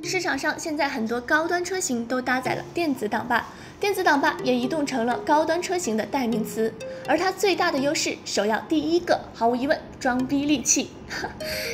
市场上现在很多高端车型都搭载了电子挡把，电子挡把也移动成了高端车型的代名词。而它最大的优势，首要第一个，毫无疑问，装逼利器。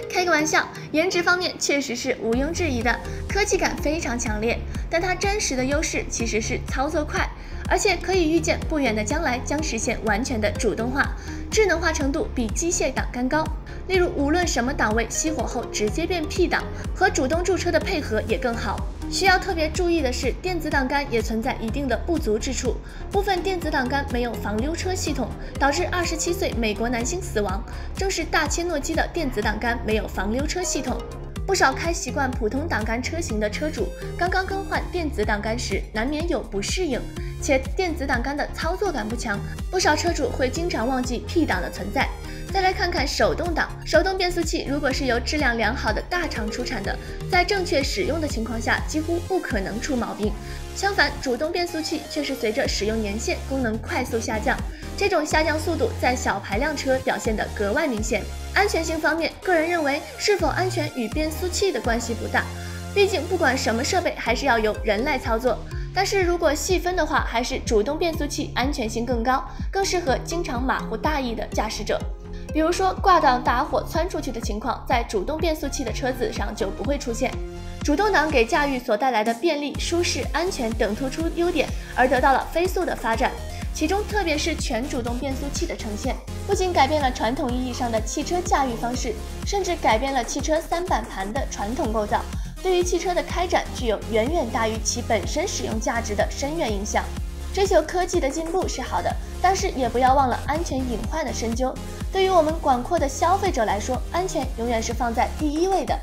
开个玩笑，颜值方面确实是毋庸置疑的，科技感非常强烈。但它真实的优势其实是操作快，而且可以预见不远的将来将实现完全的主动化，智能化程度比机械挡杆高。例如，无论什么档位熄火后直接变 P 档，和主动驻车的配合也更好。需要特别注意的是，电子挡杆也存在一定的不足之处，部分电子挡杆没有防溜车系统，导致27岁美国男星死亡，正是大切诺基的电子挡杆没有防溜车系统。不少开习惯普通挡杆车型的车主，刚刚更换电子挡杆时，难免有不适应，且电子挡杆的操作感不强，不少车主会经常忘记 P 档的存在。再来看看手动挡，手动变速器如果是由质量良好的大厂出产的，在正确使用的情况下，几乎不可能出毛病。相反，主动变速器却是随着使用年限，功能快速下降，这种下降速度在小排量车表现得格外明显。安全性方面，个人认为是否安全与变速器的关系不大，毕竟不管什么设备还是要由人来操作。但是如果细分的话，还是主动变速器安全性更高，更适合经常马虎大意的驾驶者。比如说挂档打火窜出去的情况，在主动变速器的车子上就不会出现。主动挡给驾驭所带来的便利、舒适、安全等突出优点，而得到了飞速的发展。其中特别是全主动变速器的呈现，不仅改变了传统意义上的汽车驾驭方式，甚至改变了汽车三板盘的传统构造，对于汽车的开展具有远远大于其本身使用价值的深远影响。追求科技的进步是好的，但是也不要忘了安全隐患的深究。对于我们广阔的消费者来说，安全永远是放在第一位的。